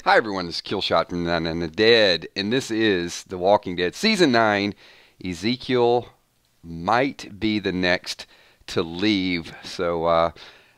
Hi everyone, this is Killshot from None and the Dead, and this is The Walking Dead Season 9. Ezekiel might be the next to leave. So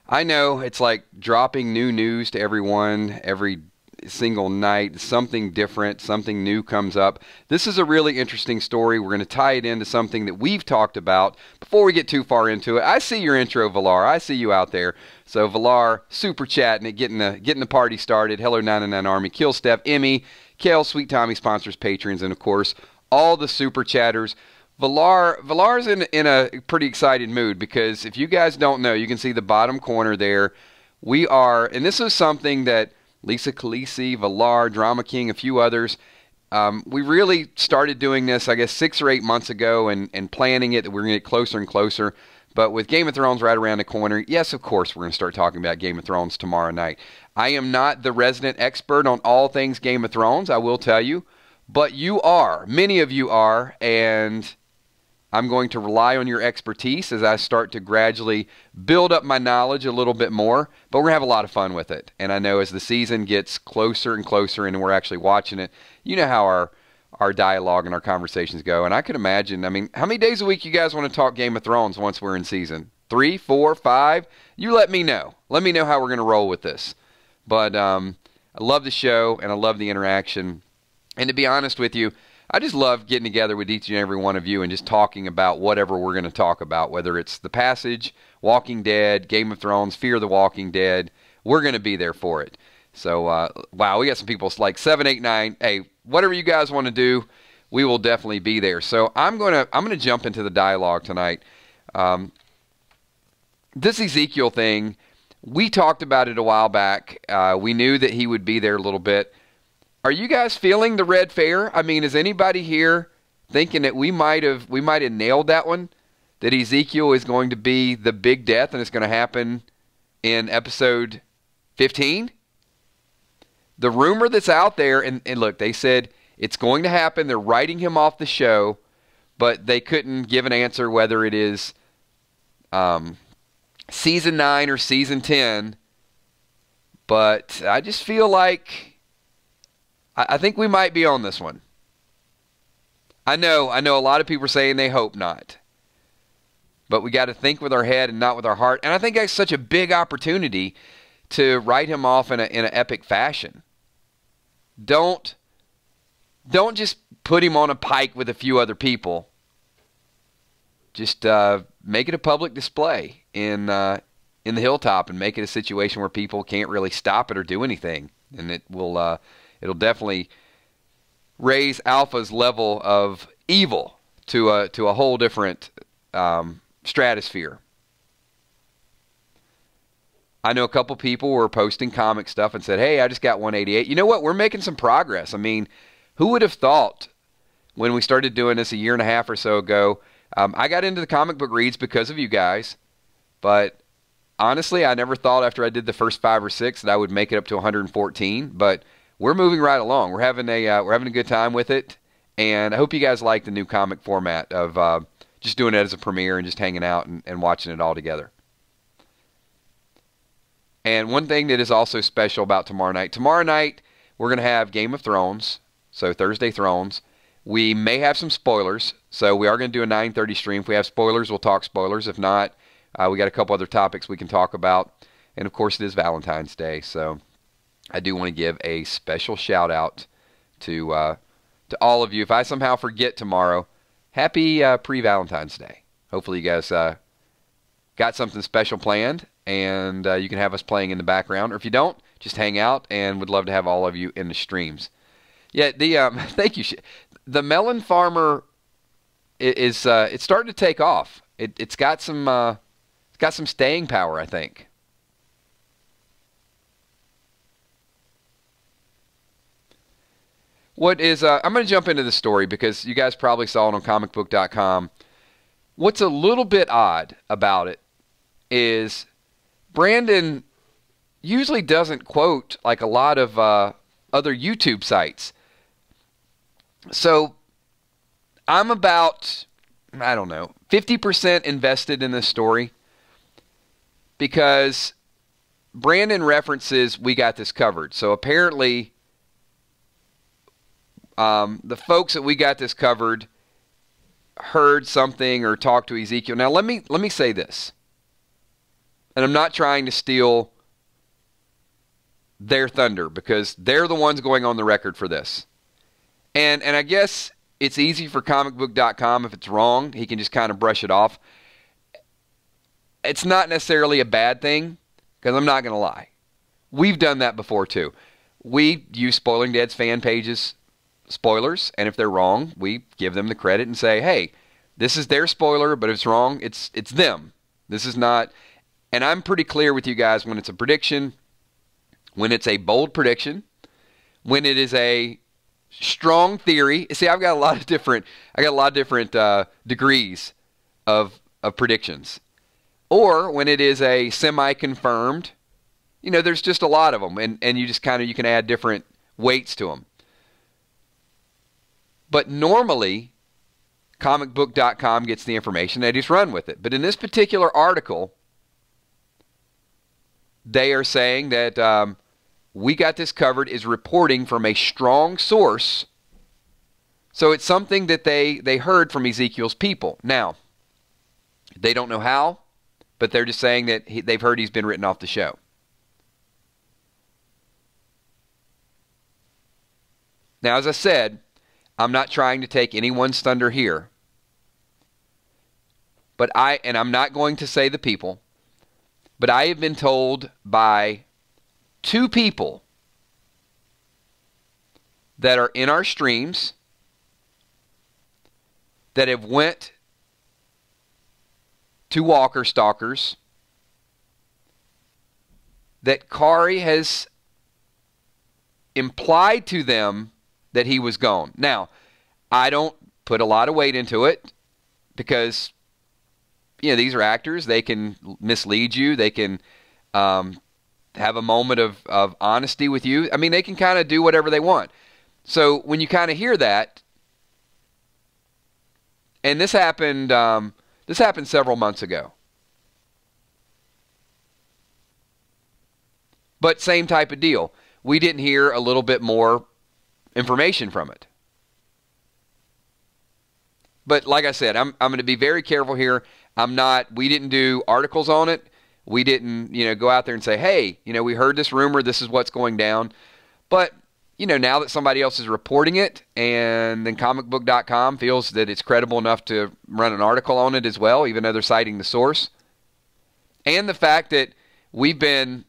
I know it's like dropping new news to everyone every single night. Something different, something new comes up. This is a really interesting story. We're going to tie it into something that we've talked about. Before we get too far into it, I see your intro, Valar. I see you out there. So Valar, super chatting it, getting the party started. Hello 99 Army, Kill Steph, Emmy, Kale, Sweet Tommy sponsors, patrons, and of course all the super chatters. Valar's in a pretty excited mood because if you guys don't know, you can see the bottom corner there. We are, and this is something that Lisa Khaleesi, Valar, Drama King, a few others. We really started doing this, I guess, 6 or 8 months ago and planning it that we're going to get closer and closer. But with Game of Thrones right around the corner, yes, of course, we're going to start talking about Game of Thrones tomorrow night. I am not the resident expert on all things Game of Thrones, I will tell you. But you are. Many of you are. And I'm going to rely on your expertise as I start to gradually build up my knowledge a little bit more. But we're going to have a lot of fun with it. And I know as the season gets closer and closer and we're actually watching it, you know how our dialogue and our conversations go. And I could imagine, I mean, how many days a week you guys want to talk Game of Thrones once we're in season? 3, 4, 5? You let me know. Let me know how we're going to roll with this. But I love the show and I love the interaction. And to be honest with you, I just love getting together with each and every one of you and just talking about whatever we're going to talk about, whether it's The Passage, Walking Dead, Game of Thrones, Fear the Walking Dead. We're going to be there for it. So, wow, we got some people like 7, 8, 9. Hey, whatever you guys want to do, we will definitely be there. So I'm gonna jump into the dialogue tonight. This Ezekiel thing, we talked about it a while back. We knew that he would be there a little bit. Are you guys feeling the red fair? I mean, is anybody here thinking that we might have nailed that one? That Ezekiel is going to be the big death and it's going to happen in episode 15? The rumor that's out there, and look, they said it's going to happen. They're writing him off the show, but they couldn't give an answer whether it is season 9 or season 10. But I just feel like I think we might be on this one. I know a lot of people are saying they hope not. But we got to think with our head and not with our heart. And I think that's such a big opportunity to write him off in an epic fashion. Don't just put him on a pike with a few other people. Just make it a public display in the hilltop and make it a situation where people can't really stop it or do anything. And it'll definitely raise Alpha's level of evil to a whole different stratosphere. I know a couple people were posting comic stuff and said, hey, I just got 188. You know what? We're making some progress. I mean, who would have thought when we started doing this a year and a half or so ago? I got into the comic book reads because of you guys. But honestly, I never thought after I did the first 5 or 6 that I would make it up to 114. But we're moving right along. We're having a good time with it. And I hope you guys like the new comic format of just doing it as a premiere and just hanging out and watching it all together. And one thing that is also special about tomorrow night we're going to have Game of Thrones, so Thursday Thrones. We may have some spoilers, so we are going to do a 9:30 stream. If we have spoilers, we'll talk spoilers. If not, we got a couple other topics we can talk about. And, of course, it is Valentine's Day, so I do want to give a special shout-out to all of you. If I somehow forget tomorrow, happy pre-Valentine's Day. Hopefully you guys got something special planned, and you can have us playing in the background. Or if you don't, just hang out, and would love to have all of you in the streams. Yeah, thank you. The melon farmer is it's starting to take off. It's got some staying power, I think. What is I'm going to jump into the story because you guys probably saw it on comicbook.com. What's a little bit odd about it is Brandon usually doesn't quote like a lot of other YouTube sites. So I'm about, I don't know, 50% invested in this story because Brandon references We Got This Covered. So apparently the folks that we got this covered heard something or talked to Ezekiel. Now, let me say this, and I'm not trying to steal their thunder because they're the ones going on the record for this. And I guess it's easy for comicbook.com. If it's wrong, he can just kind of brush it off. It's not necessarily a bad thing, because I'm not going to lie. We've done that before too. We use Spoiling Dead's fan pages spoilers, and if they're wrong, we give them the credit and say, hey, this is their spoiler, but if it's wrong, it's them. This is not, and I'm pretty clear with you guys when it's a prediction, when it's a bold prediction, when it is a strong theory. See, I've got a lot of different degrees of predictions. Or when it is a semi-confirmed, there's just a lot of them, and you just you can add different weights to them. But normally, comicbook.com gets the information, they just run with it. But in this particular article, they are saying that We Got This Covered is reporting from a strong source. So it's something that they heard from Ezekiel's people. Now, they don't know how, but they're just saying that they've heard he's been written off the show. Now, as I said, I'm not trying to take anyone's thunder here. But I'm not going to say the people, but I have been told by 2 people that are in our streams that have went to Walker Stalkers that Kari has implied to them that he was gone. Now, I don't put a lot of weight into it because, these are actors. They can mislead you. They can have a moment of honesty with you. I mean, they can kind of do whatever they want. So when you kind of hear that, and this happened several months ago. But same type of deal. We didn't hear a little bit more information from it. But like I said, I'm going to be very careful here. We didn't do articles on it. We didn't, go out there and say, hey, we heard this rumor, this is what's going down. But, now that somebody else is reporting it, and then comicbook.com feels that it's credible enough to run an article on it as well, even though they're citing the source. And the fact that we've been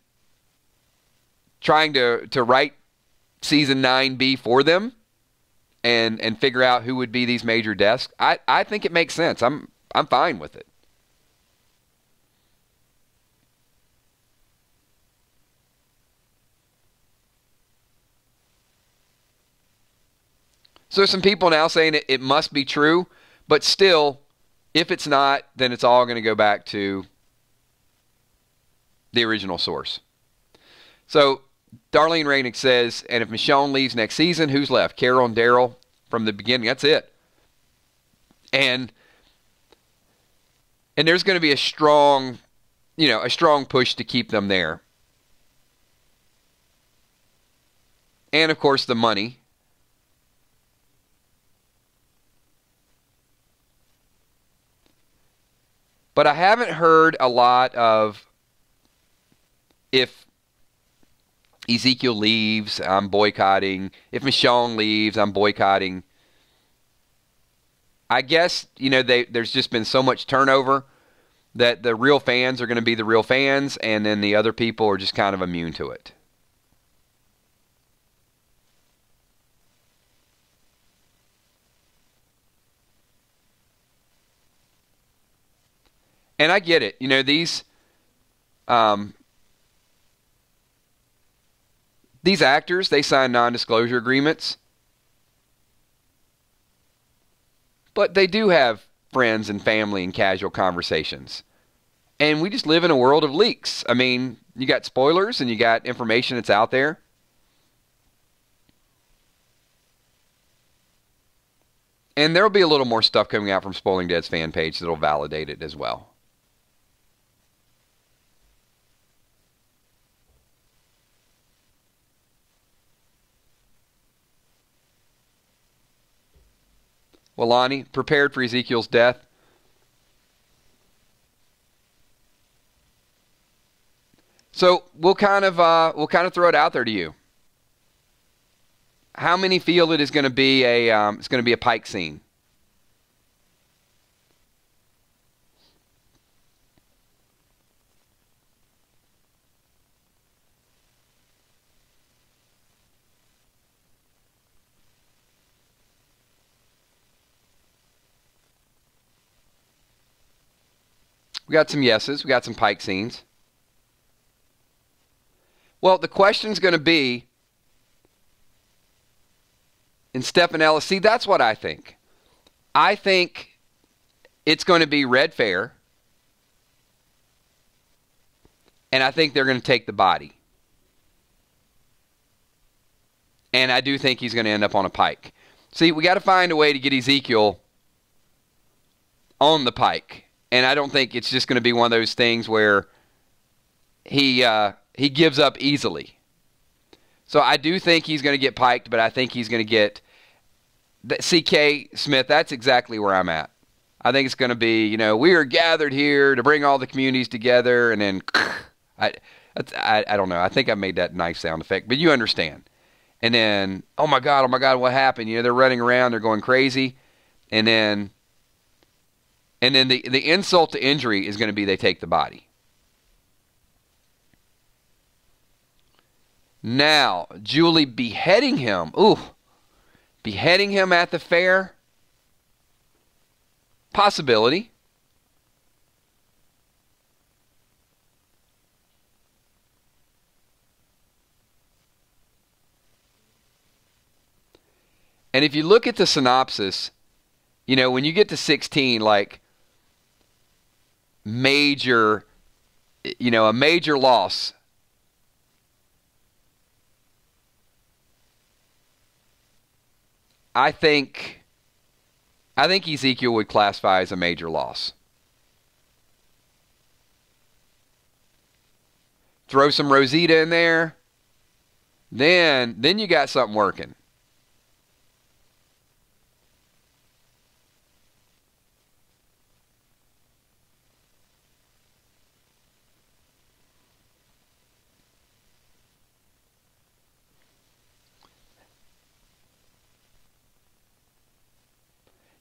trying to write Season 9B for them and figure out who would be these major deaths, I think it makes sense. I'm fine with it. So there's some people now saying it must be true, but still, if it's not, then it's all going to go back to the original source. So Darlene Rainick says, and if Michonne leaves next season, who's left? Carol and Daryl from the beginning. That's it. And there's going to be a strong push to keep them there. And of course the money. But I haven't heard a lot of if Ezekiel leaves, I'm boycotting. If Michonne leaves, I'm boycotting. I guess, there's just been so much turnover that the real fans are going to be the real fans, and then the other people are just kind of immune to it. And I get it. These actors, they sign non-disclosure agreements. But they do have friends and family and casual conversations. And we just live in a world of leaks. I mean, you got spoilers and you got information that's out there. And there will be a little more stuff coming out from Spoiling Dead's fan page that will validate it as well. Well, Lonnie, prepared for Ezekiel's death. So we'll kind of throw it out there to you. How many feel it is going to be a Pike scene? We got some yeses. We got some Pike scenes. Well, the question's going to be, in Stephen Ellis, see, that's what I think. I think it's going to be Red Fair, and I think they're going to take the body. And I do think he's going to end up on a Pike. See, we got to find a way to get Ezekiel on the Pike. And I don't think it's just going to be one of those things where he gives up easily. So I do think he's going to get piked, but I think he's going to get C.K. Smith. That's exactly where I'm at. I think it's going to be, we are gathered here to bring all the communities together, and then I don't know. I think I made that nice sound effect, but you understand. And then, oh my God, what happened? They're running around, they're going crazy, and then the insult to injury is going to be they take the body. Now, Julie beheading him. Ooh. Beheading him at the fair? Possibility. And if you look at the synopsis, when you get to 16, like, a major loss. I think Ezekiel would classify as a major loss. Throw some Rosita in there, then you got something working.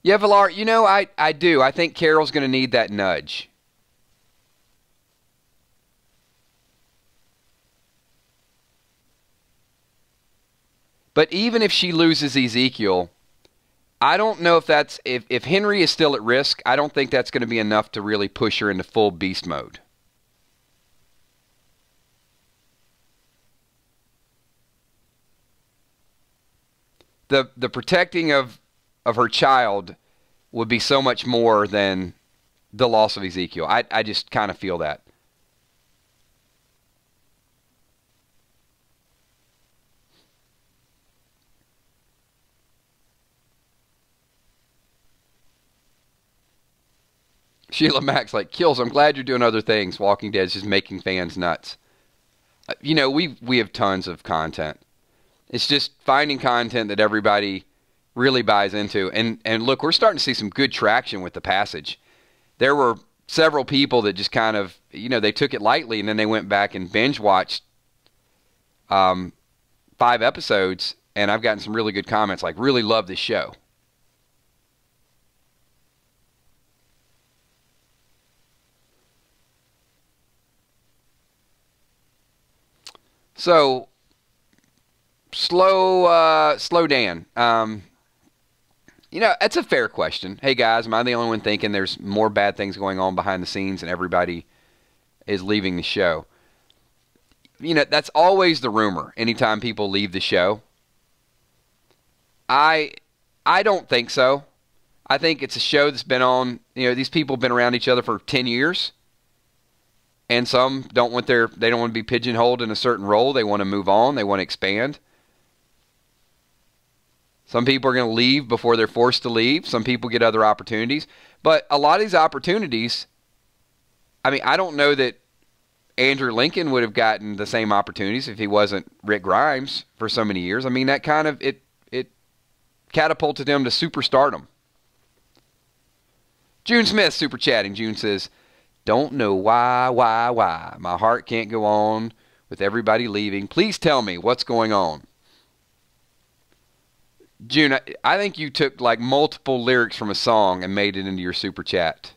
Yeah, Villar, I do. I think Carol's going to need that nudge. But even if she loses Ezekiel, I don't know if Henry is still at risk, I don't think that's going to be enough to really push her into full beast mode. The protecting of her child would be so much more than the loss of Ezekiel. I just kind of feel that. Sheila Max, like, Kills, I'm glad you're doing other things. Walking Dead's just making fans nuts. We have tons of content. It's just finding content that everybody really buys into. And look, we're starting to see some good traction with The Passage. There were several people that just kind of, they took it lightly, and then they went back and binge watched 5 episodes, and I've gotten some really good comments, like, really love this show. So, slow Dan. That's a fair question. Hey guys, am I the only one thinking there's more bad things going on behind the scenes and everybody is leaving the show? That's always the rumor anytime people leave the show. I don't think so. I think it's a show that's been on, these people have been around each other for 10 years. And some they don't want to be pigeonholed in a certain role. They want to move on. They want to expand. Some people are going to leave before they're forced to leave. Some people get other opportunities. But a lot of these opportunities, I don't know that Andrew Lincoln would have gotten the same opportunities if he wasn't Rick Grimes for so many years. That kind of, it catapulted him to superstardom. June Smith super chatting. June says, don't know why. My heart can't go on with everybody leaving. Please tell me what's going on. June, I think you took like multiple lyrics from a song and made it into your super chat.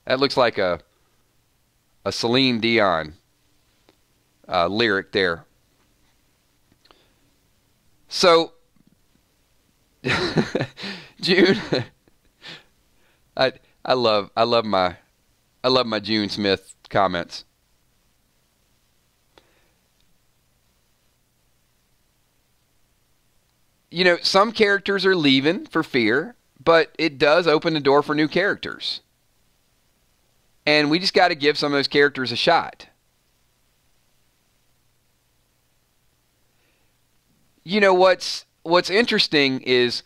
That looks like a Celine Dion lyric there. So, June, I love my June Smith comments. You know, some characters are leaving for fear, but it does open the door for new characters. And we just got to give some of those characters a shot. You know, what's interesting is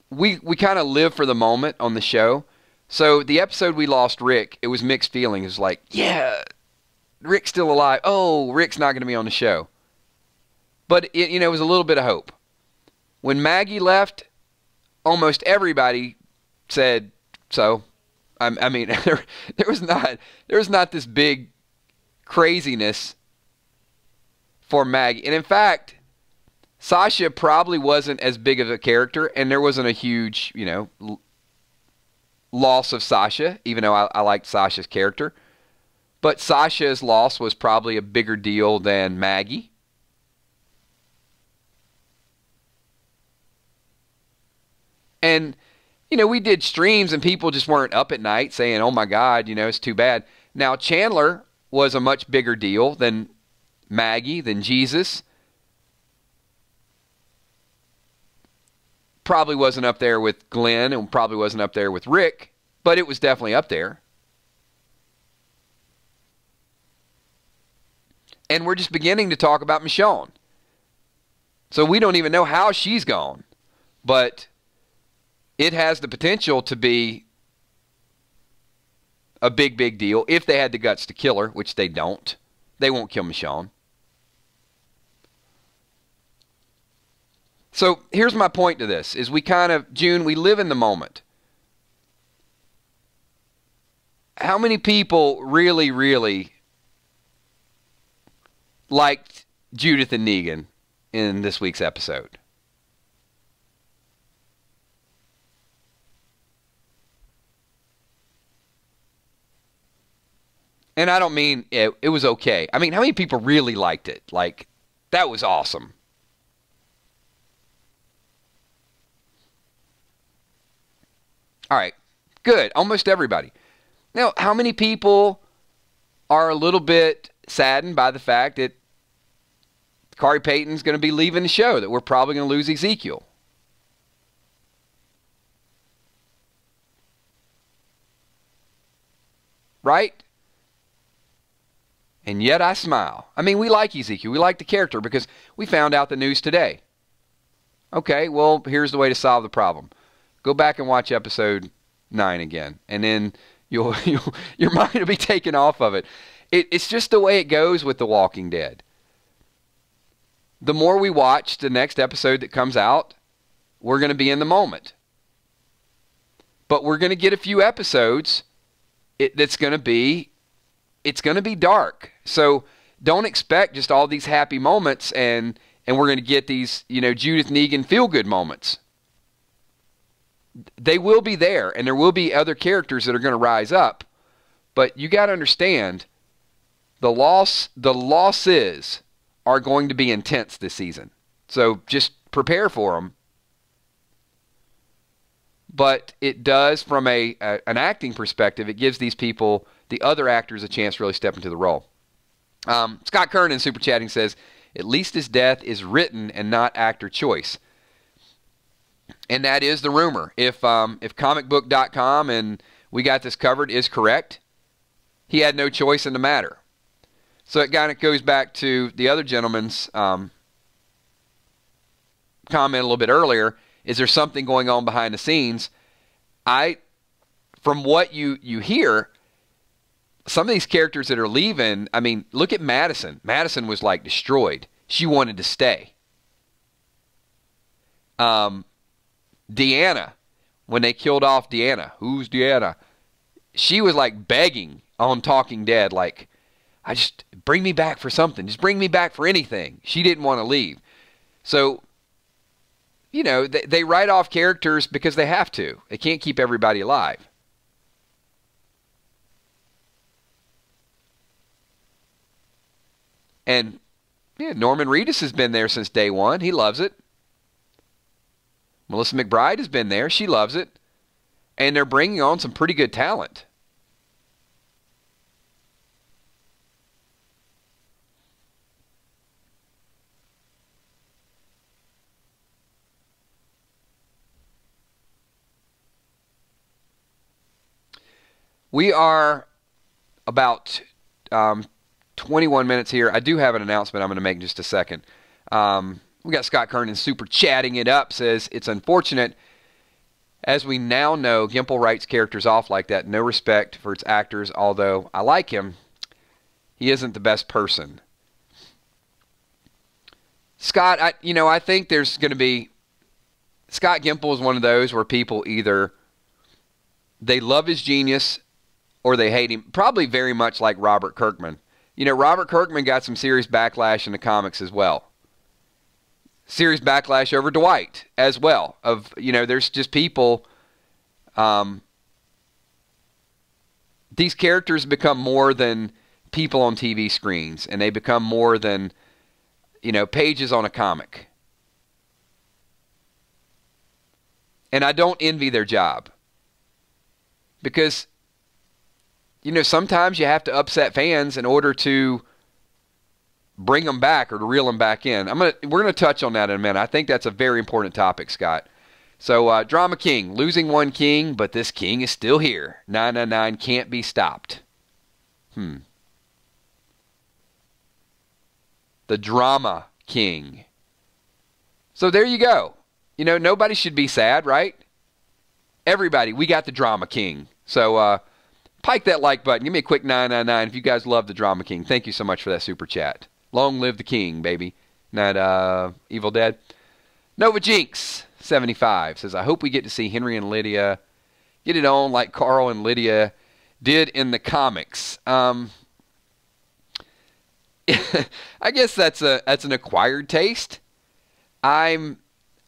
we kind of live for the moment on the show. So the episode we lost Rick, it was mixed feelings. It was like, yeah, Rick's still alive. Oh, Rick's not going to be on the show. But it was a little bit of hope. When Maggie left, almost everybody said so. I mean, there was not this big craziness for Maggie. And in fact, Sasha probably wasn't as big of a character, and there wasn't a huge, loss of Sasha, even though I liked Sasha's character. But Sasha's loss was probably a bigger deal than Maggie. And, we did streams and people just weren't up at night saying, oh my God, it's too bad. Now, Chandler was a much bigger deal than Maggie, than Jesus. Probably wasn't up there with Glenn and probably wasn't up there with Rick, but it was definitely up there. And we're just beginning to talk about Michonne. So we don't even know how she's gone, but it has the potential to be a big deal if they had the guts to kill her, which they don't. They won't kill Michonne. So here's my point to this, is June, we live in the moment. How many people really liked Judith and Negan in this week's episode? And I don't mean it was okay. I mean, how many people really liked it? Like, that was awesome. All right, good. Almost everybody. Now, how many people are a little bit saddened by the fact that Kari Payton's going to be leaving the show, that we're probably going to lose Ezekiel? Right? And yet I smile. I mean, we like Ezekiel. We like the character because we found out the news today. Okay, well, here's the way to solve the problem. Go back and watch episode 9 again, and then your mind will be taken off of it. It's just the way it goes with The Walking Dead. The more we watch the next episode that comes out, we're going to be in the moment. But we're going to get a few episodes it's going to be dark. So don't expect just all these happy moments and we're going to get these, Judith Negan feel-good moments. They will be there, and there will be other characters that are going to rise up. But you got to understand, the losses are going to be intense this season. So just prepare for them. But it does, from an acting perspective, it gives these people, the other actors, a chance to really step into the role. Scott Kernan, super chatting, says, at least his death is written and not actor choice. And that is the rumor. If comicbook.com and We Got This Covered is correct, he had no choice in the matter. So it kind of goes back to the other gentleman's comment a little bit earlier. Is there something going on behind the scenes? From what you hear, some of these characters that are leaving, I mean, look at Madison. Madison was like destroyed. She wanted to stay. Deanna when they killed off Deanna. Who's Deanna? She was like begging on Talking Dead, like, I just, bring me back for something. Just bring me back for anything. She didn't want to leave. So, you know, they write off characters because they have to. They can't keep everybody alive. And yeah, Norman Reedus has been there since day one. He loves it. Melissa McBride has been there. She loves it. And they're bringing on some pretty good talent. We are about 21 minutes here. I do have an announcement I'm going to make in just a second. We got Scott Kernan super chatting it up. Says, it's unfortunate. As we now know, Gimple writes characters off like that. No respect for its actors, although I like him. He isn't the best person. Scott, I think there's going to be... Scott Gimple is one of those where people either... they love his genius or they hate him. Probably very much like Robert Kirkman. You know, Robert Kirkman got some serious backlash in the comics as well. Serious backlash over Dwight as well. There's just people... these characters become more than people on TV screens. And they become more than, pages on a comic. And I don't envy their job. Because, sometimes you have to upset fans in order to bring them back or to reel them back in. We're gonna touch on that in a minute. I think that's a very important topic, Scott. So, Drama King, losing one king, but this king is still here. 999 can't be stopped. The Drama King. So there you go. Nobody should be sad, right? Everybody, we got the Drama King. So, pike that like button. Give me a quick 999 if you guys love the Drama King. Thank you so much for that super chat. Long live the king, baby. Not Evil Dead. Nova Jinx 75 says, I hope we get to see Henry and Lydia get it on like Carl and Lydia did in the comics. I guess that's an acquired taste. I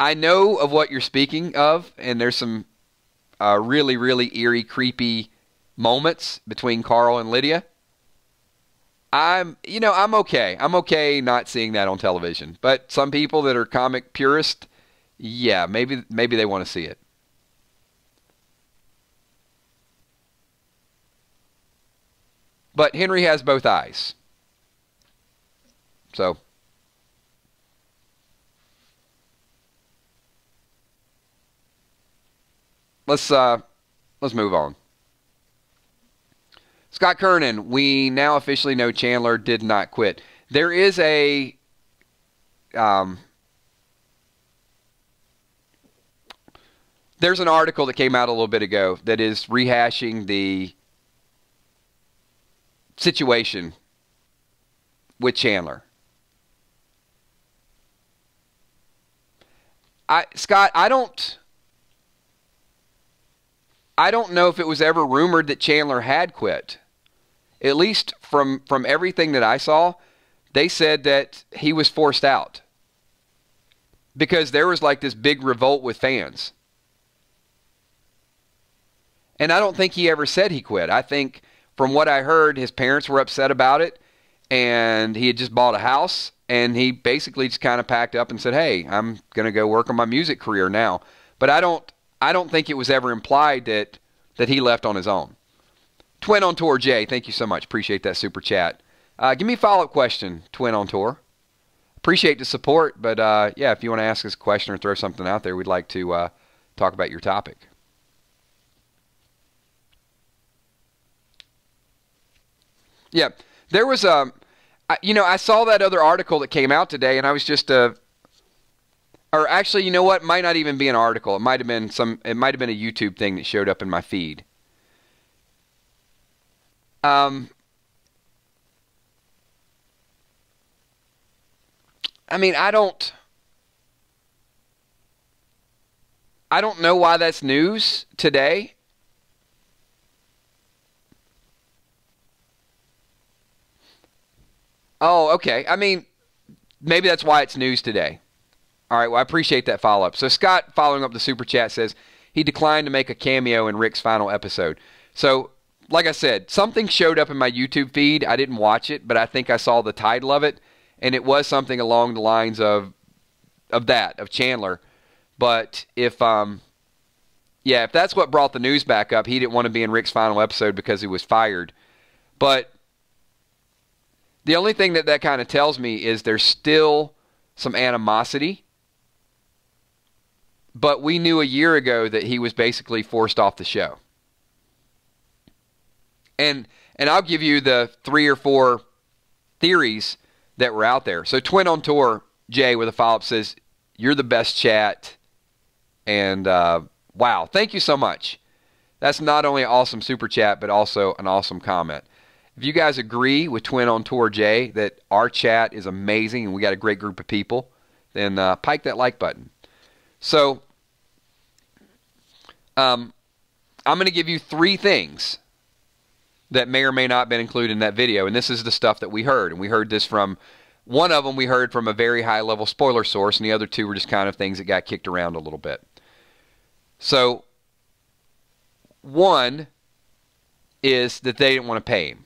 know of what you're speaking of, and there's some really, really eerie, creepy moments between Carl and Lydia. I'm okay. I'm okay not seeing that on television. But some people that are comic purists, yeah, maybe they want to see it. But Henry has both eyes. So let's move on. Scott Kernan, we now officially know Chandler did not quit. There is there's an article that came out a little bit ago that is rehashing the situation with Chandler. Scott, I don't know if it was ever rumored that Chandler had quit. At least from everything that I saw, they said that he was forced out. Because there was like this big revolt with fans. And I don't think he ever said he quit. I think from what I heard, his parents were upset about it. And he had just bought a house. And he basically just kind of packed up and said, hey, I'm going to go work on my music career now. But I don't think it was ever implied that he left on his own. Twin on Tour Jay, thank you so much. Appreciate that super chat. Give me a follow-up question, Twin on Tour. Appreciate the support, but yeah, if you want to ask us a question or throw something out there, we'd like to talk about your topic. Yeah, there was I saw that other article that came out today, and I was just or actually, you know what? Might not even be an article. It might have been a YouTube thing that showed up in my feed. I mean, I don't I don't know why that's news today. Oh, okay. I mean, maybe that's why it's news today. All right, well, I appreciate that follow-up. So Scott, following up the Super Chat, says he declined to make a cameo in Rick's final episode. So, like I said, something showed up in my YouTube feed. I didn't watch it, but I think I saw the title of it, and it was something along the lines of Chandler. But if that's what brought the news back up, he didn't want to be in Rick's final episode because he was fired. But the only thing that kind of tells me is there's still some animosity. But we knew a year ago that he was basically forced off the show. And I'll give you the 3 or 4 theories that were out there. So Twin on Tour, Jay, with a follow-up says, "You're the best chat." And wow, thank you so much. That's not only an awesome super chat, but also an awesome comment. If you guys agree with Twin on Tour, Jay, that our chat is amazing and we got a great group of people, then pike that like button. So I'm going to give you 3 things that may or may not have been included in that video. And this is the stuff that we heard. And we heard this from, one of them we heard from a very high-level spoiler source, and the other 2 were just kind of things that got kicked around a little bit. So, one is that they didn't want to pay him.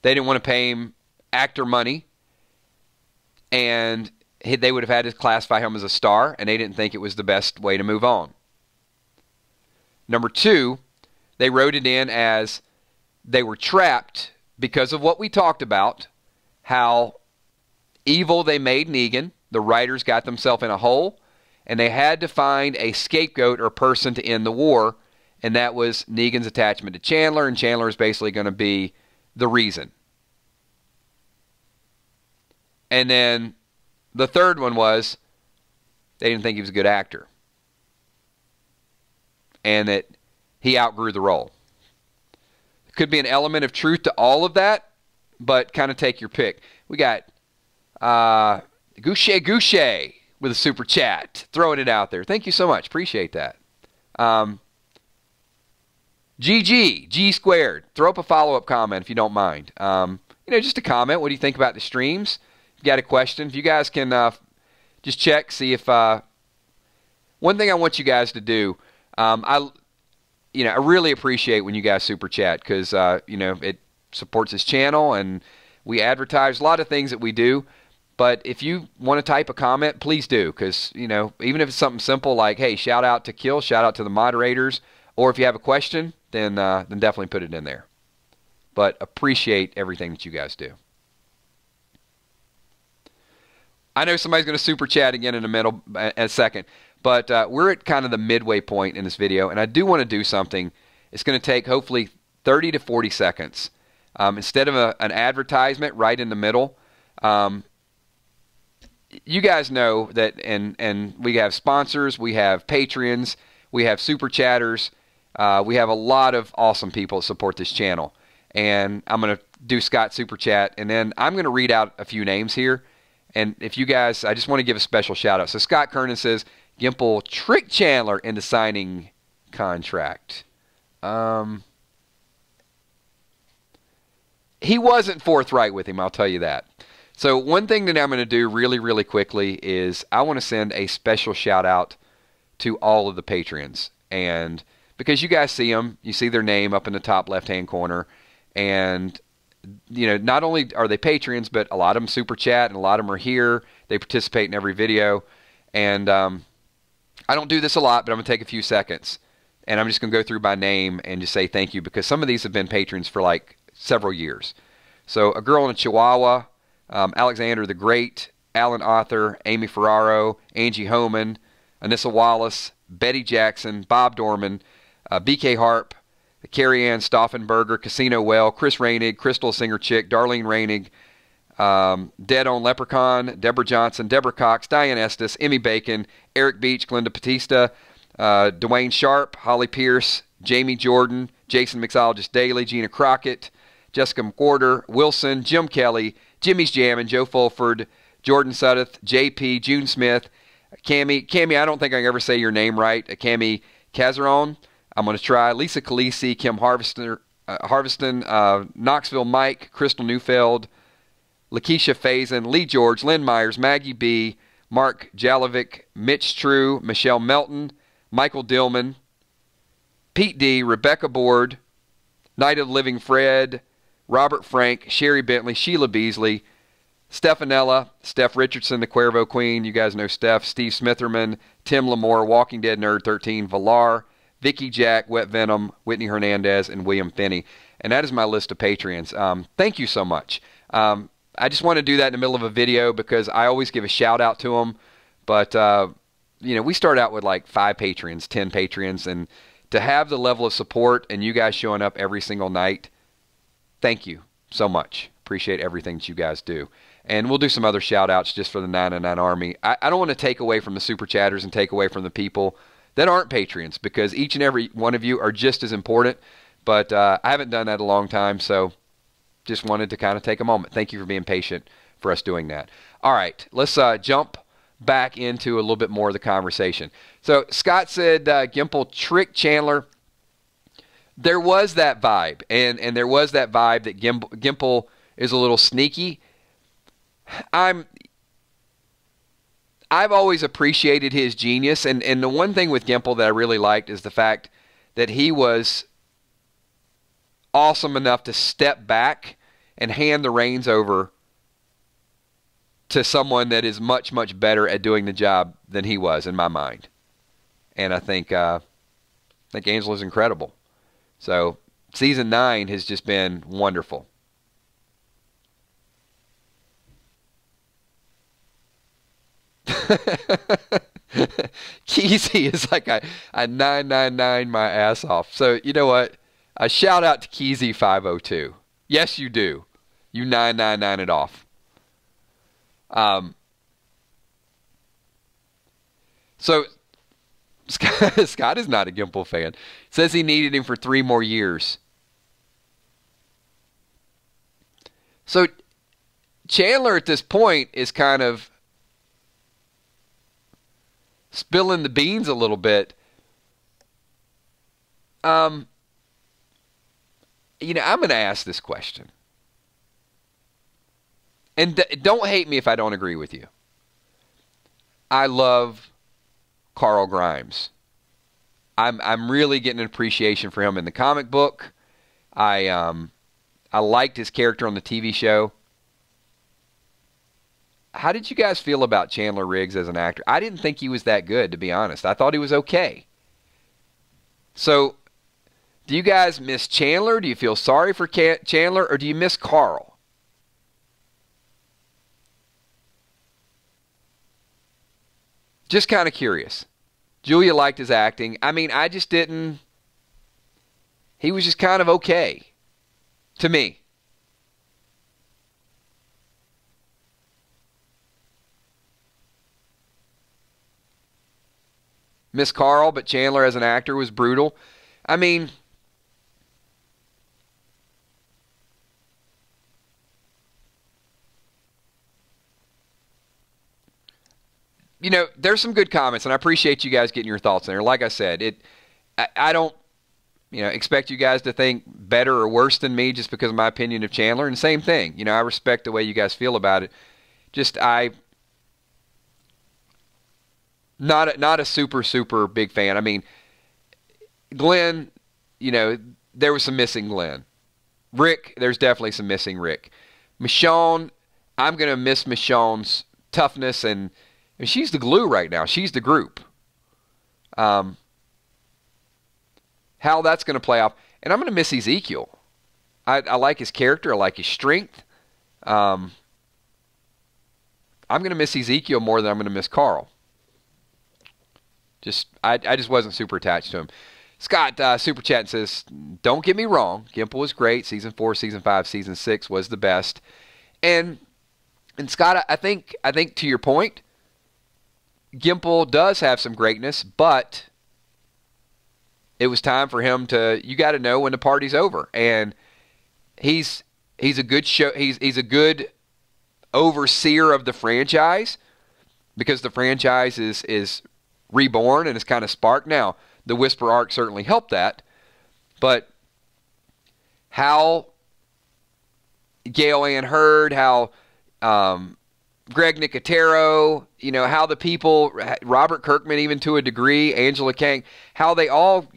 They didn't want to pay him actor money, and they would have had to classify him as a star, and they didn't think it was the best way to move on. Number 2, they wrote it in as they were trapped because of what we talked about, how evil they made Negan. The writers got themselves in a hole, and they had to find a scapegoat or person to end the war, and that was Negan's attachment to Chandler, and Chandler is basically going to be the reason. And then the third one was they didn't think he was a good actor, and that he outgrew the role. Could be an element of truth to all of that, but kind of take your pick. We got Goucher with a super chat, throwing it out there. Thank you so much. Appreciate that. G squared. Throw up a follow-up comment if you don't mind. Just a comment. What do you think about the streams? If you got a question, if you guys can just check, see if one thing I want you guys to do. I really appreciate when you guys super chat because it supports this channel and we advertise a lot of things that we do. But if you want to type a comment, please do, because even if it's something simple like, hey, shout out to Kill, shout out to the moderators, or if you have a question, then definitely put it in there. But appreciate everything that you guys do. I know somebody's going to super chat again in a second, but we're at kind of the midway point in this video, and I do want to do something. It's going to take hopefully 30 to 40 seconds. Instead of an advertisement right in the middle, you guys know that, and we have sponsors, we have Patreons, we have super chatters, we have a lot of awesome people that support this channel. And I'm going to do Scott's super chat, and then I'm going to read out a few names here. And if you guys, I just want to give a special shout out. So Scott Kernan says, Gimple tricked Chandler into signing contract. He wasn't forthright with him, I'll tell you that. So one thing that I'm going to do really, really quickly is I want to send a special shout out to all of the Patreons. And because you guys see them, you see their name up in the top left-hand corner. And, not only are they Patreons, but a lot of them super chat and a lot of them are here. They participate in every video. And I don't do this a lot, but I'm going to take a few seconds. And I'm just going to go through by name and just say thank you, because some of these have been patrons for like several years. So a girl in a Chihuahua, Alexander the Great, Alan Arthur, Amy Ferraro, Angie Homan, Anissa Wallace, Betty Jackson, Bob Dorman, BK Harp, Carrie Ann Stauffenberger, Casino Well, Chris Rainig, Crystal Singer Chick, Darlene Rainig, Dead on Leprechaun, Deborah Johnson, Deborah Cox, Diane Estes, Emmy Bacon, Eric Beach, Glenda Batista, Dwayne Sharp, Holly Pierce, Jamie Jordan, Jason Mixologist Daily, Gina Crockett, Jessica McWhorter, Wilson, Jim Kelly, Jimmy's Jammin', Joe Fulford, Jordan Suddeth, JP, June Smith, Cammy, I don't think I can ever say your name right. Cammy Cazaron. I'm going to try. Lisa Khaleesi, Kim Harveston, Knoxville Mike, Crystal Neufeld, Lakeisha Faison, Lee George, Lynn Myers, Maggie B., Mark Jalovic, Mitch True, Michelle Melton, Michael Dillman, Pete D., Rebecca Board, Night of the Living Fred, Robert Frank, Sherry Bentley, Sheila Beasley, Stefanella, Steph Richardson, the Cuervo Queen. You guys know Steph. Steve Smitherman, Tim Lamore, Walking Dead Nerd 13, Valar, Vicky Jack, Wet Venom, Whitney Hernandez, and William Finney. And that is my list of Patreons. Thank you so much. I just want to do that in the middle of a video because I always give a shout out to them. But, we start out with like 5 Patreons, 10 Patreons, and to have the level of support and you guys showing up every single night, thank you so much. Appreciate everything that you guys do. And we'll do some other shout outs just for the 999 Army. I don't want to take away from the Super Chatters and take away from the people that aren't Patreons because each and every one of you are just as important. But I haven't done that in a long time, so just wanted to kind of take a moment. Thank you for being patient for us doing that. All right, let's jump back into a little bit more of the conversation. So Scott said Gimple tricked Chandler. There was that vibe, and there was that vibe that Gimple is a little sneaky. I've always appreciated his genius, and the one thing with Gimple that I really liked is the fact that he was awesome enough to step back and hand the reins over to someone that is much, much better at doing the job than he was, in my mind. And I think Angela's incredible. So season 9 has just been wonderful. Keezy is like a 999 my ass off. So you know what? A shout out to Keezy 502. Yes, you do. You 999 it off. So Scott is not a Gimple fan. Says he needed him for 3 more years. So Chandler at this point is kind of spilling the beans a little bit. I'm going to ask this question. And don't hate me if I don't agree with you. I love Carl Grimes. I'm really getting an appreciation for him in the comic book. I liked his character on the TV show. How did you guys feel about Chandler Riggs as an actor? I didn't think he was that good, to be honest. I thought he was okay. So, do you guys miss Chandler? Do you feel sorry for Chandler? Or do you miss Carl? Just kind of curious. Julia liked his acting. I mean, I just didn't. He was just kind of okay. To me. Miss Carl, but Chandler as an actor was brutal. I mean, there's some good comments, and I appreciate you guys getting your thoughts in there. Like I said, I don't, expect you guys to think better or worse than me just because of my opinion of Chandler. And same thing, I respect the way you guys feel about it. Just not a super big fan. I mean, Glenn, there was some missing Glenn. Rick, there's definitely some missing Rick. Michonne, I'm going to miss Michonne's toughness, and she's the glue right now. She's the group. How that's going to play off. And I'm going to miss Ezekiel. I like his character. I like his strength. I'm going to miss Ezekiel more than I'm going to miss Carl. I just wasn't super attached to him. Scott super chat says, don't get me wrong, Gimple was great. Season 4, Season 5, Season 6 was the best. And Scott, I think to your point, Gimple does have some greatness, but it was time for him to. You got to know when the party's over, and he's a good show. He's a good overseer of the franchise. because the franchise is reborn and is kind of sparked. Now, the Whisper arc certainly helped that, but how Gail Ann Hurd, how Greg Nicotero, how the people, Robert Kirkman even to a degree, Angela Kang, how they all,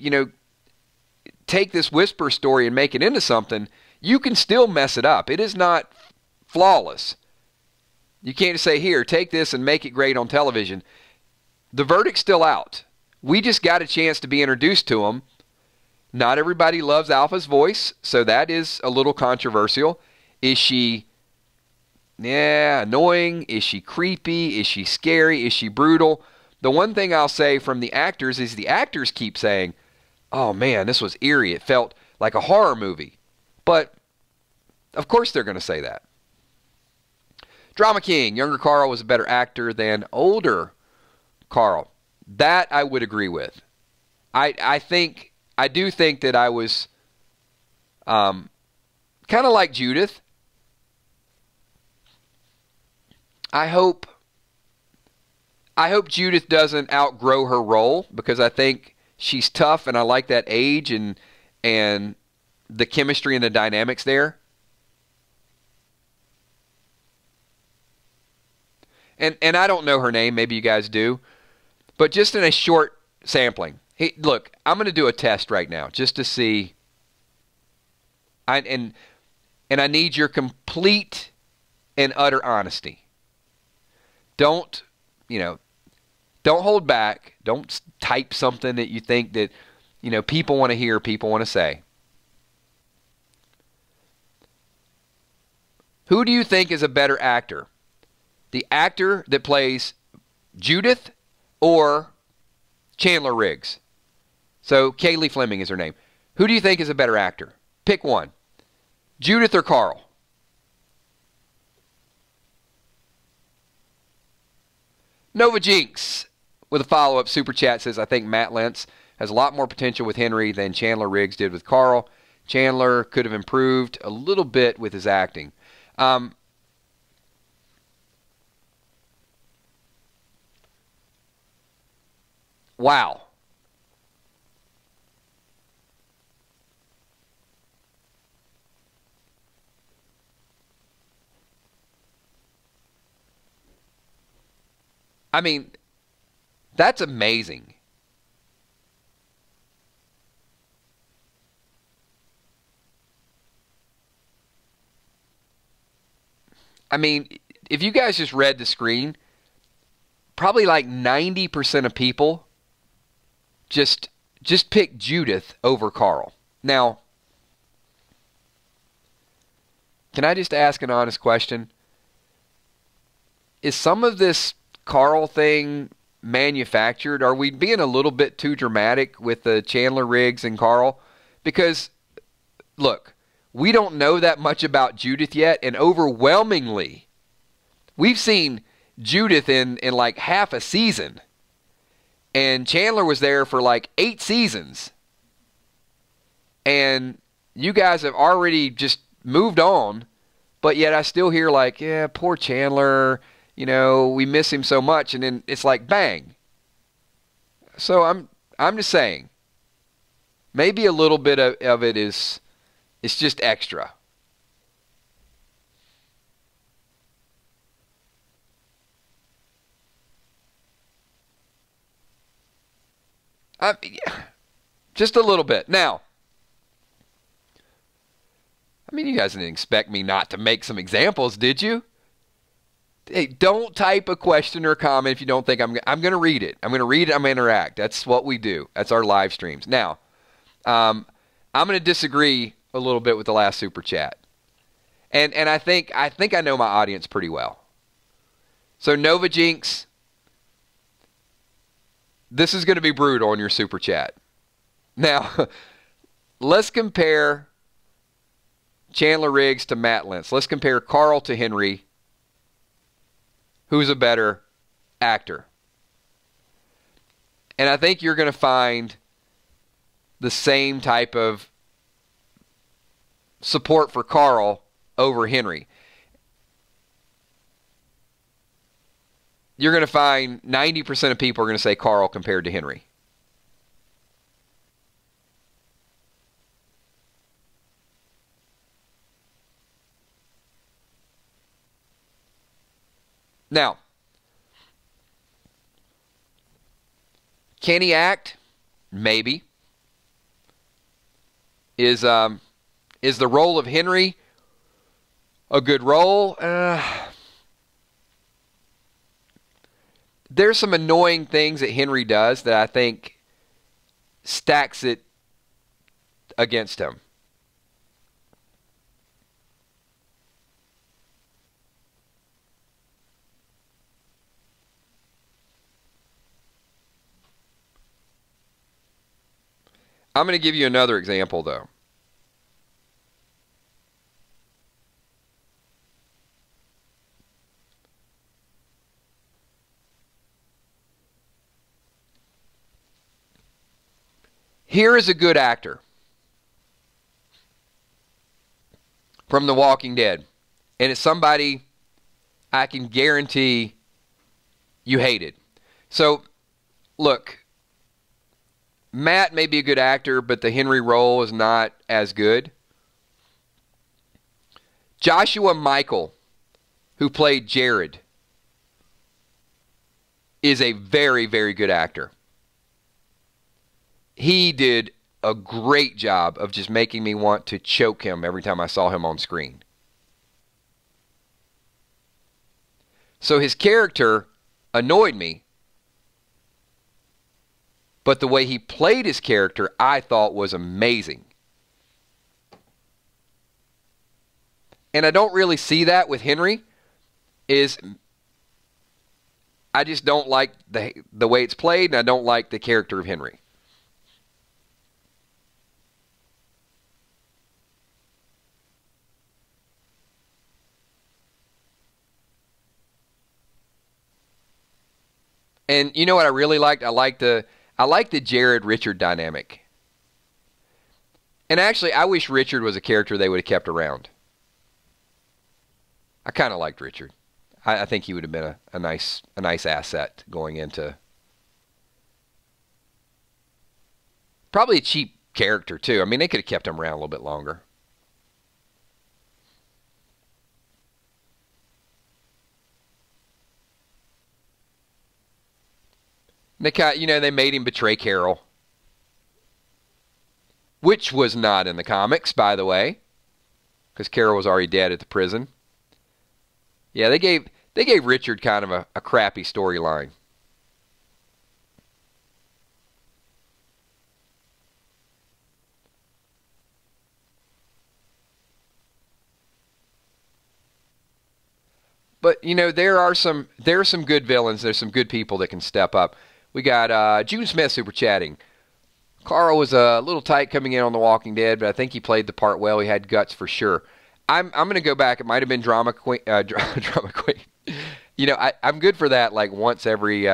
take this Whisper story and make it into something, you can still mess it up. It is not flawless. You can't just say, here, take this and make it great on television. The verdict's still out. We just got a chance to be introduced to them. Not everybody loves Alpha's voice, so that is a little controversial. Is she, annoying? Is she creepy? Is she scary? Is she brutal? The one thing I'll say from the actors is the actors keep saying, oh man, this was eerie. It felt like a horror movie. But, of course they're going to say that. Drama King, younger Carl was a better actor than older Carl. That I would agree with. I do think that I was kind of like Judith. I hope Judith doesn't outgrow her role, because I think she's tough and I like that age and the chemistry and the dynamics there. And I don't know her name, maybe you guys do, but just in a short sampling. Hey, look, I'm going to do a test right now just to see. And I need your complete and utter honesty. Don't hold back. Don't type something that you think that, people want to hear, people want to say. Who do you think is a better actor? The actor that plays Judith or Chandler Riggs? So Kaylee Fleming is her name. Who do you think is a better actor? Pick one. Judith or Carl? Nova Jinx with a follow-up super chat says, I think Matt Lentz has a lot more potential with Henry than Chandler Riggs did with Carl. Chandler could have improved a little bit with his acting. Wow. I mean, that's amazing. I mean, if you guys just read the screen, probably like 90% of people just pick Judith over Carl. Now, can I just ask an honest question? Is some of this Carl thing manufactured? Are we being a little bit too dramatic with the Chandler Riggs and Carl? Because, look, we don't know that much about Judith yet, and overwhelmingly, we've seen Judith in like half a season. And Chandler was there for like 8 seasons. And you guys have already just moved on, but yet I still hear like, yeah, poor Chandler, we miss him so much, and then it's like bang. So I'm just saying, maybe a little bit of it is, it's just extra. Just a little bit. Now, I mean, you guys didn't expect me not to make some examples, did you? Hey, don't type a question or a comment if you don't think I'm going to read it. I'm going to read it. I'm going to interact. That's what we do. That's our live streams. Now, I'm going to disagree a little bit with the last super chat, and I think I know my audience pretty well. So Nova Jinx, this is going to be brutal on your super chat. Now, let's compare Chandler Riggs to Matt Lentz. Let's compare Carl to Henry. Who's a better actor? And I think you're going to find the same type of support for Carl over Henry. you're going to find 90% of people are going to say Carl compared to Henry. Now, can he act? Maybe. Is the role of Henry a good role? There's some annoying things that Henry does that I think stacks it against him. I'm going to give you another example, though. Here is a good actor from The Walking Dead, and it's somebody I can guarantee you hated. So, look, Matt may be a good actor, but the Henry role is not as good. Joshua Michael, who played Jared, is a very, very good actor. He did a great job of just making me want to choke him every time I saw him on screen. So his character annoyed me, but the way he played his character I thought was amazing. And I don't really see that with Henry. I just don't like the way it's played, and I don't like the character of Henry. And you know what I really liked? I liked the Jared Richard dynamic. And actually, I wish Richard was a character they would have kept around. I kind of liked Richard. I think he would have been a nice asset going into probably a cheap character too. I mean, they could have kept him around a little bit longer. They made him betray Carol, which was not in the comics, by the way, because Carol was already dead at the prison. Yeah, they gave Richard kind of a crappy storyline. But there are some good villains. There's some good people that can step up. We got June Smith super chatting. Carl was a little tight coming in on The Walking Dead, but I think he played the part well. He had guts for sure. I'm going to go back. It might have been Drama Queen. Drama Queen. I'm good for that. Like once every 3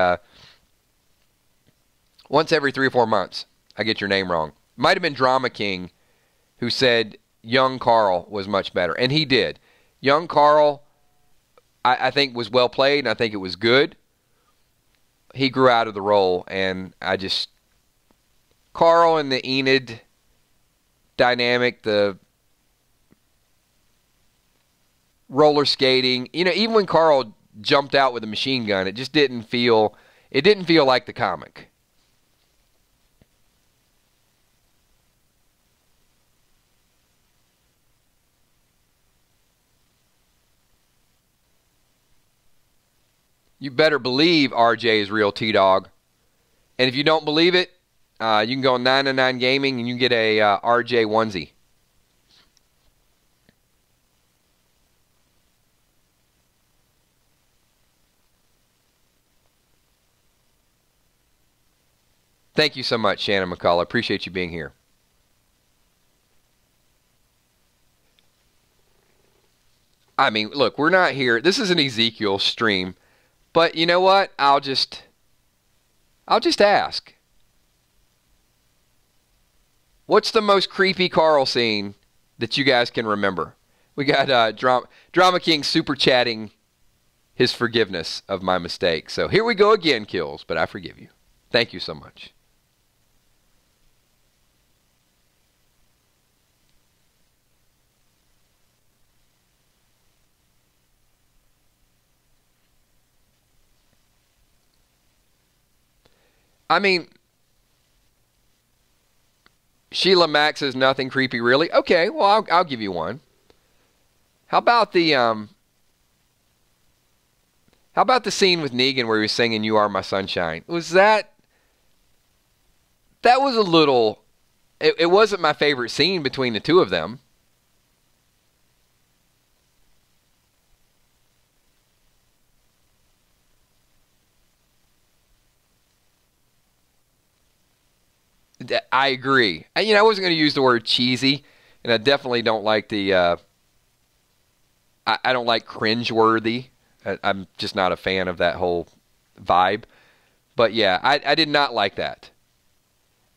or 4 months, I get your name wrong. Might have been Drama King, who said young Carl was much better, and he did. Young Carl, I think, was well played, and I think it was good. He grew out of the role, and Carl and the Enid dynamic, the roller skating, even when Carl jumped out with a machine gun, it just didn't feel like the comic. You better believe RJ is real T-Dog. And if you don't believe it, you can go on 999 Gaming and you can get a RJ onesie. Thank you so much, Shannon McCullough. Appreciate you being here. I mean, look, we're not here. This is an Ezekiel stream. But you know what? I'll just ask. What's the most creepy Carl scene that you guys can remember? We got Drama King super chatting his forgiveness of my mistake. So here we go again, Kills, but I forgive you. Thank you so much. I mean, Sheila Max says nothing creepy really. Okay, well I'll give you one. How about the scene with Negan where he was singing "You Are My Sunshine"? That was a little. It wasn't my favorite scene between the two of them. I agree. I wasn't going to use the word cheesy, and I definitely don't like the. I don't like cringeworthy. I'm just not a fan of that whole vibe. But yeah, I did not like that.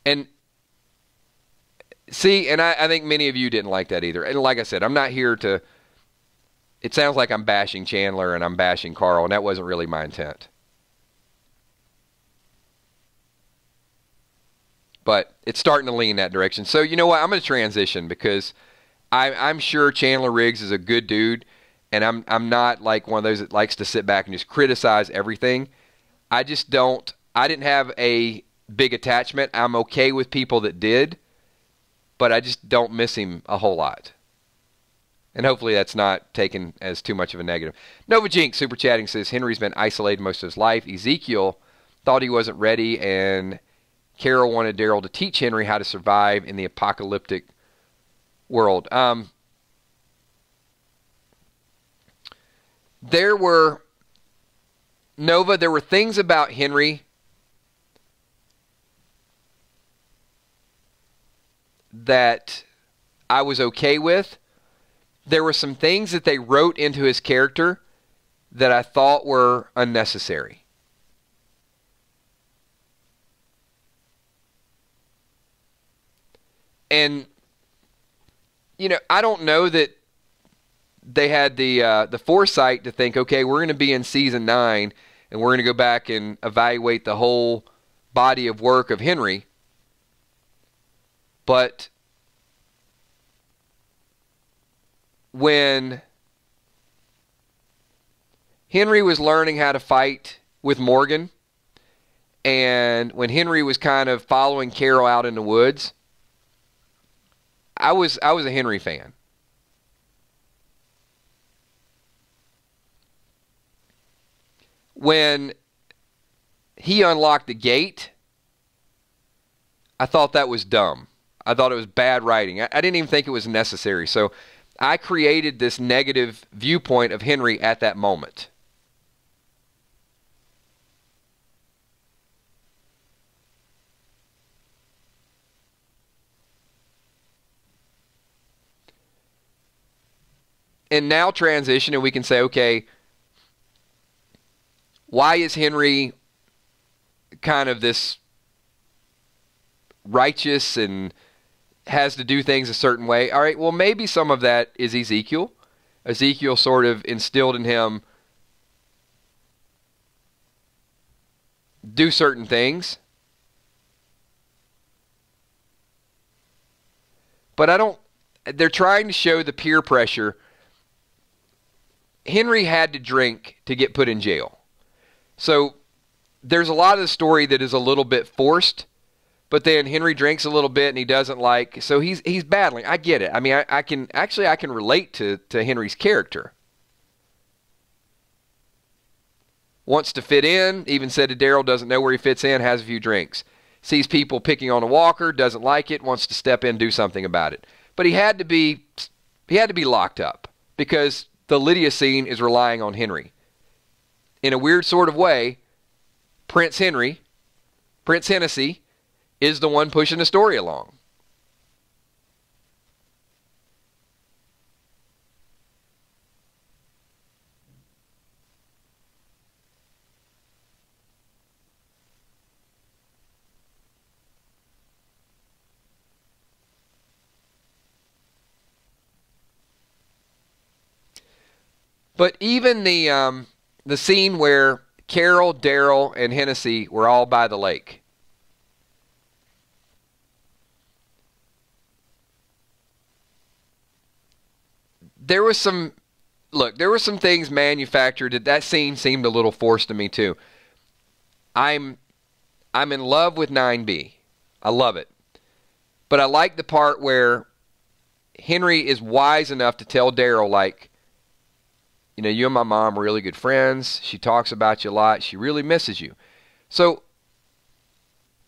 And see, and I think many of you didn't like that either. And like I said, I'm not here to. It sounds like I'm bashing Chandler and I'm bashing Carl, and that wasn't really my intent. But it's starting to lean that direction. So you know what? I'm going to transition because I'm sure Chandler Riggs is a good dude, and I'm not like one of those that likes to sit back and just criticize everything. I just don't. I didn't have a big attachment. I'm okay with people that did, but I just don't miss him a whole lot. And hopefully that's not taken as too much of a negative. Nova Jinx super chatting says Henry's been isolated most of his life. Ezekiel thought he wasn't ready, and Carol wanted Daryl to teach Henry how to survive in the apocalyptic world. There were things about Henry that I was okay with. There were some things that they wrote into his character that I thought were unnecessary. And, I don't know that they had the foresight to think, okay, we're going to be in season 9 and we're going to go back and evaluate the whole body of work of Henry. But when Henry was learning how to fight with Morgan, and when Henry was kind of following Carol out in the woods, I was a Henry fan. When he unlocked the gate, I thought that was dumb. I thought it was bad writing. I didn't even think it was necessary. So I created this negative viewpoint of Henry at that moment. And now transition, and we can say, okay, why is Henry kind of this righteous and has to do things a certain way? All right, well, maybe some of that is Ezekiel. Ezekiel sort of instilled in him do certain things. But they're trying to show the peer pressure. Henry had to drink to get put in jail. So there's a lot of the story that is a little bit forced, but then Henry drinks a little bit and he doesn't like, so he's battling. I get it. I mean, I can relate to Henry's character. Wants to fit in, even said to Daryl, doesn't know where he fits in, has a few drinks. Sees people picking on a walker, doesn't like it, wants to step in, do something about it. But he had to be locked up because the Lydia scene is relying on Henry. In a weird sort of way, Prince Hennessy, is the one pushing the story along. But even the the scene where Carol, Daryl, and Hennessy were all by the lake. There was some things manufactured that scene seemed a little forced to me too. I'm in love with 9B. I love it. But I like the part where Henry is wise enough to tell Daryl, like, you know, you and my mom are really good friends. She talks about you a lot. She really misses you. So,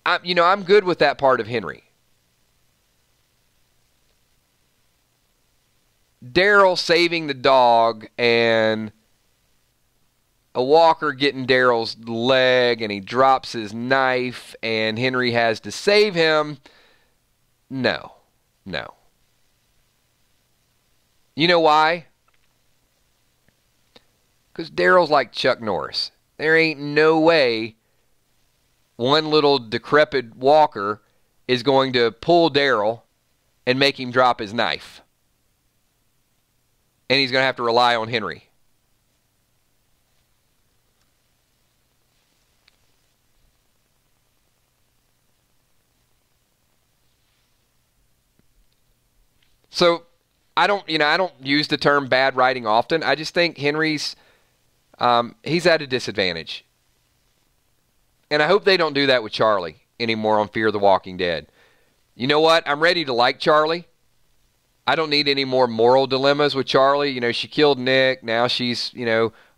I'm good with that part of Henry. Daryl saving the dog and a walker getting Daryl's leg and he drops his knife and Henry has to save him. No. You know why? Because Daryl's like Chuck Norris. There ain't no way one little decrepit walker is going to pull Daryl and make him drop his knife. And he's going to have to rely on Henry. So I don't use the term bad writing often. I just think Henry's he's at a disadvantage. And I hope they don't do that with Charlie anymore on Fear the Walking Dead. You know what? I'm ready to like Charlie. I don't need any more moral dilemmas with Charlie. You know, she killed Nick. Now she's,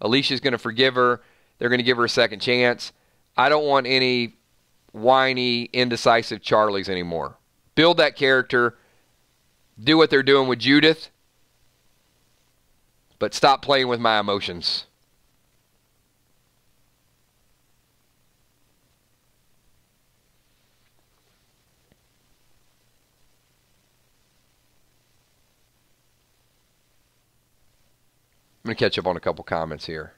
Alicia's going to forgive her. They're going to give her a second chance. I don't want any whiny, indecisive Charlies anymore. Build that character. Do what they're doing with Judith. But stop playing with my emotions. I'm going to catch up on a couple comments here.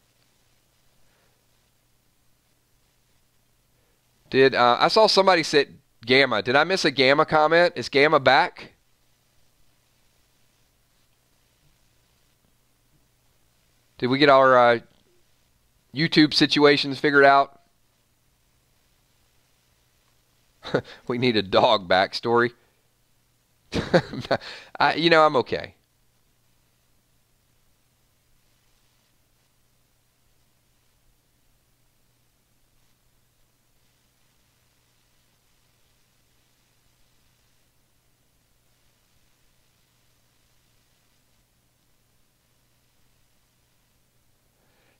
I saw somebody said Gamma. Did I miss a Gamma comment? Is Gamma back? Did we get our YouTube situations figured out? We need a dog backstory. I'm okay.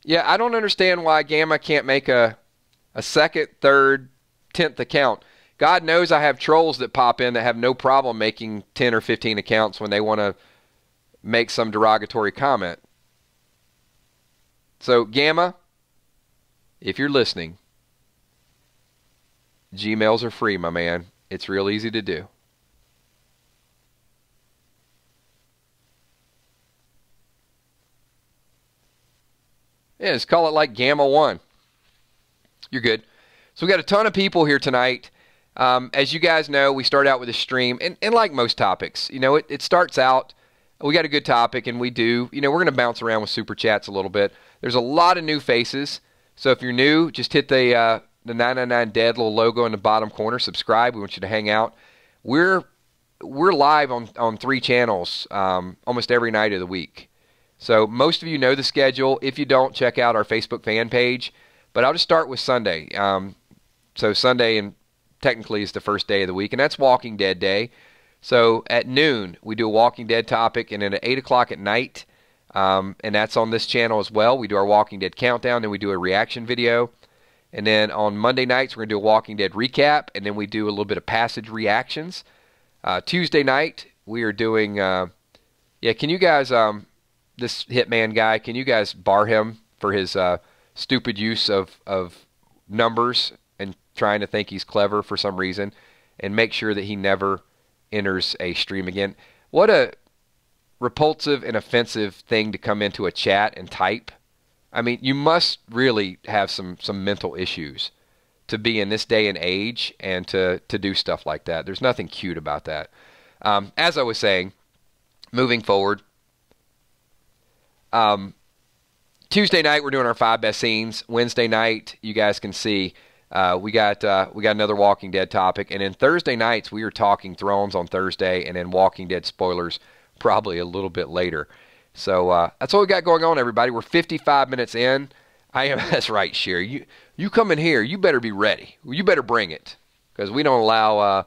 Yeah, I don't understand why Gamma can't make a second, third, 10th account. God knows I have trolls that pop in that have no problem making 10 or 15 accounts when they want to make some derogatory comment. So, Gamma, if you're listening, Gmails are free, my man. It's real easy to do. Yeah, just call it like Gamma 1. You're good. So we got a ton of people here tonight. As you guys know, we start out with a stream. And like most topics, it starts out, we got a good topic, and we're going to bounce around with Super Chats a little bit. There's a lot of new faces. So if you're new, just hit the 999 Dead little logo in the bottom corner. Subscribe. We want you to hang out. We're live on 3 channels almost every night of the week. So most of you know the schedule. If you don't, check out our Facebook fan page. But I'll just start with Sunday. So Sunday technically is the first day of the week, and that's Walking Dead Day. So at noon, we do a Walking Dead topic, and then at 8 o'clock at night, and that's on this channel as well, we do our Walking Dead countdown, then we do a reaction video. And then on Monday nights, we're going to do a Walking Dead recap, and then we do a little bit of passage reactions. Tuesday night, we are doing, can you guys... this Hitman guy, can you guys bar him for his stupid use of numbers and trying to think he's clever for some reason, and make sure that he never enters a stream again? What a repulsive and offensive thing to come into a chat and type. I mean, you must really have some mental issues to be in this day and age and to do stuff like that. There's nothing cute about that. As I was saying, moving forward, Tuesday night, we're doing our 5 best scenes. Wednesday night, you guys can see we got another Walking Dead topic. And then Thursday nights, we are talking Thrones on Thursday, and then Walking Dead spoilers probably a little bit later. So that's what we got going on, everybody. We're 55 minutes in. That's right, Sherry. You come in here, you better be ready. You better bring it, because we don't allow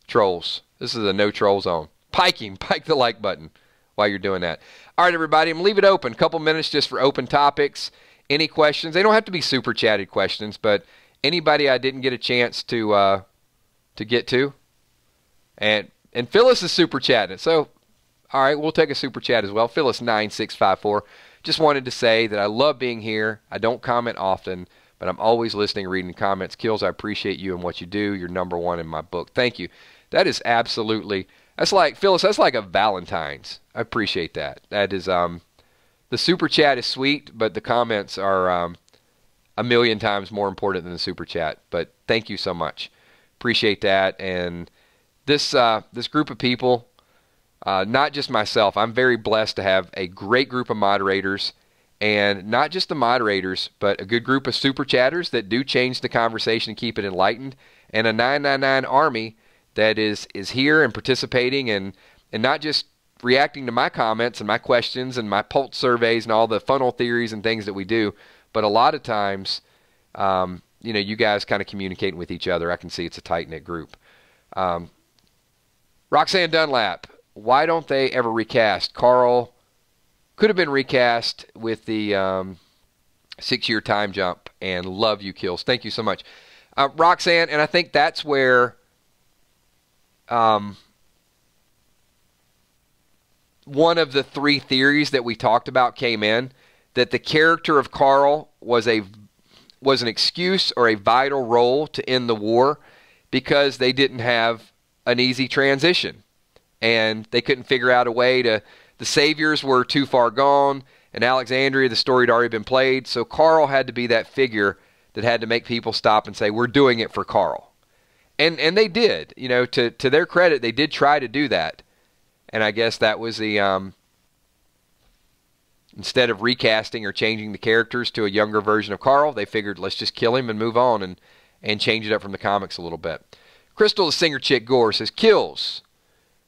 trolls. This is a no troll zone. Pike the like button while you're doing that. All right, everybody, I'm going to leave it open. A couple minutes just for open topics. Any questions? They don't have to be super chatted questions, but anybody I didn't get a chance to get to. And Phyllis is super chatting. So, all right, we'll take a super chat as well. Phyllis9654. Just wanted to say that I love being here. I don't comment often, but I'm always listening, reading the comments. Kills, I appreciate you and what you do. You're number one in my book. Thank you. That is absolutely... That's like, Phyllis, that's like a Valentine's. I appreciate that. That is, the super chat is sweet, but the comments are a million times more important than the super chat. But thank you so much. Appreciate that. And this group of people, not just myself, I'm very blessed to have a great group of moderators, and not just the moderators, but a good group of super chatters that do change the conversation and keep it enlightened, and a 999 army that is here and participating and not just reacting to my comments and my questions and my pulse surveys and all the funnel theories and things that we do, but a lot of times, you guys kind of communicating with each other. I can see it's a tight-knit group. Roxanne Dunlap, why don't they ever recast? Carl could have been recast with the 6-year time jump, and love you, Kills. Thank you so much. Roxanne, and I think that's where... one of the 3 theories that we talked about came in, that the character of Carl was an excuse or a vital role to end the war because they didn't have an easy transition, and they couldn't figure out a way to... The saviors were too far gone, and Alexandria, the story had already been played, so Carl had to be that figure that had to make people stop and say, we're doing it for Carl. And they did, to their credit, they did try to do that. And I guess that was the, instead of recasting or changing the characters to a younger version of Carl, they figured, let's just kill him and move on and change it up from the comics a little bit. Crystal, the singer chick Gore, says, Kills,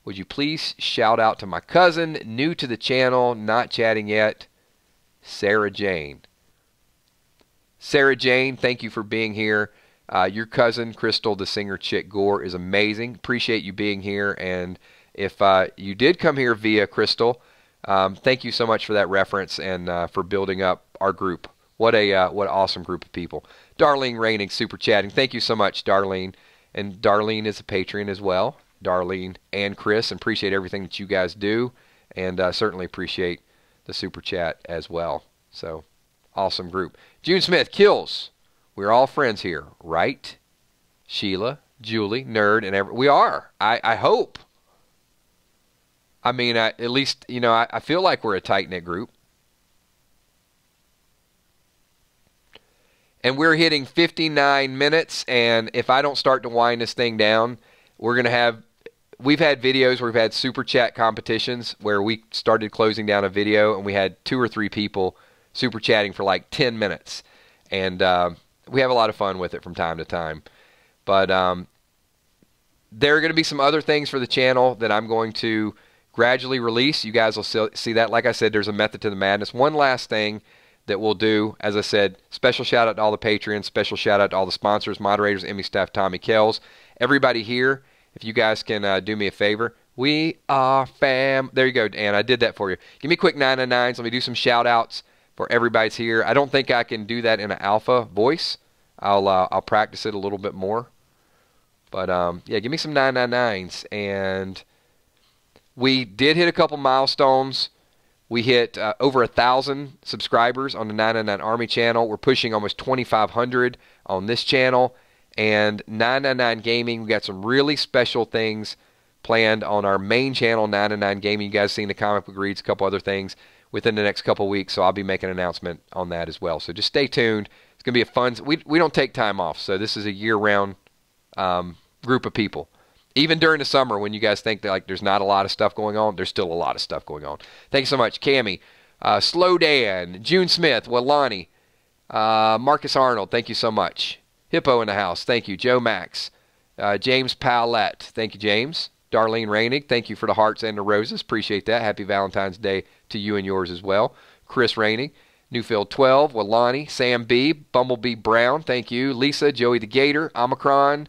would you please shout out to my cousin, new to the channel, not chatting yet, Sarah Jane. Sarah Jane, thank you for being here. Your cousin, Crystal, the singer chick Gore, is amazing. Appreciate you being here. And if you did come here via Crystal, thank you so much for that reference and for building up our group. What an awesome group of people. Darlene Raining, super chatting. Thank you so much, Darlene. And Darlene is a patron as well. Darlene and Chris, and appreciate everything that you guys do, and certainly appreciate the super chat as well. So, awesome group. June Smith, Kills. We're all friends here, right? Sheila, Julie, Nerd, and we are. I hope. I mean, at least, I feel like we're a tight-knit group. And we're hitting 59 minutes, and if I don't start to wind this thing down, we've had videos where we've had super chat competitions where we started closing down a video, and we had 2 or 3 people super chatting for like 10 minutes. And we have a lot of fun with it from time to time. But there are going to be some other things for the channel that I'm going to gradually release. You guys will see that. Like I said, there's a method to the madness. One last thing that we'll do, as I said, special shout out to all the Patreons, special shout out to all the sponsors, moderators, Emmy staff, Tommy Kells, everybody here. If you guys can do me a favor, we are fam. There you go, Dan. I did that for you. Give me a quick 999s. Let me do some shout outs for everybody's here. I don't think I can do that in an alpha voice. I'll practice it a little bit more. But yeah, give me some 999s. And we did hit a couple milestones. We hit over 1,000 subscribers on the 999 Army channel. We're pushing almost 2,500 on this channel. And 999 Gaming, we got some really special things planned on our main channel, 999 Gaming. You guys seen the comic book reads, a couple other things within the next couple weeks, so I'll be making an announcement on that as well. So just stay tuned. It's going to be a fun... We don't take time off, so this is a year-round group of people. Even during the summer when you guys think that there's not a lot of stuff going on, there's still a lot of stuff going on. Thank you so much. Cammie, Slow Dan, June Smith, Walani, Marcus Arnold, thank you so much. Hippo in the house, thank you. Joe Max, James Powlett, thank you, James. Darlene Rainig, thank you for the hearts and the roses. Appreciate that. Happy Valentine's Day to you and yours as well. Chris Rainig, Newfield 12, Walani, Sam B, Bumblebee Brown, thank you. Lisa, Joey the Gator, Omicron,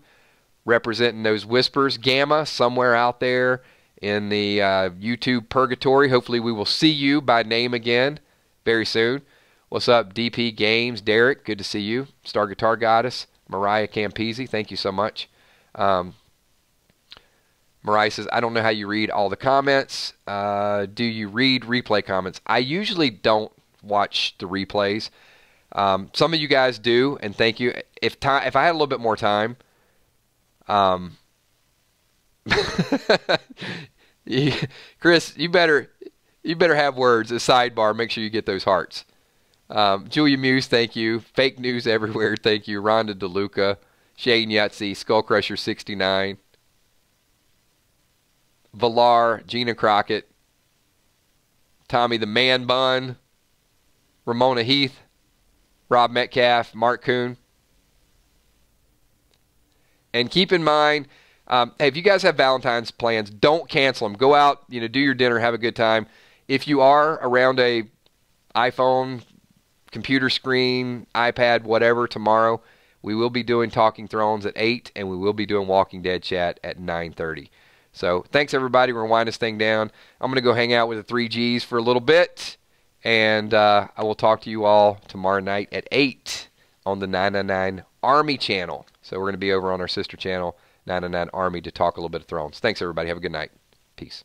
representing those whispers. Gamma, somewhere out there in the YouTube purgatory. Hopefully we will see you by name again very soon. What's up, DP Games? Derek, good to see you. Star Guitar Goddess, Mariah Campese, thank you so much. Mariah says, I don't know how you read all the comments. Do you read replay comments? I usually don't watch the replays. Some of you guys do, and thank you. If I had a little bit more time, Chris, you better have words. A sidebar. Make sure you get those hearts. Julia Muse, thank you. Fake News Everywhere, thank you. Rhonda DeLuca, Shane Yahtzee, Skullcrusher 69, Valar, Gina Crockett, Tommy the Man Bun, Ramona Heath, Rob Metcalf, Mark Kuhn. And keep in mind, hey, if you guys have Valentine's plans, don't cancel them. Go out, do your dinner, have a good time. If you are around a iPhone, computer screen, iPad, whatever, tomorrow, we will be doing Talking Thrones at 8, and we will be doing Walking Dead chat at 9:30. So thanks, everybody. We're going to wind this thing down. I'm going to go hang out with the 3Gs for a little bit, and I will talk to you all tomorrow night at 8 on the 999 Army channel. So we're going to be over on our sister channel, 999 Army, to talk a little bit of Thrones. Thanks, everybody. Have a good night. Peace.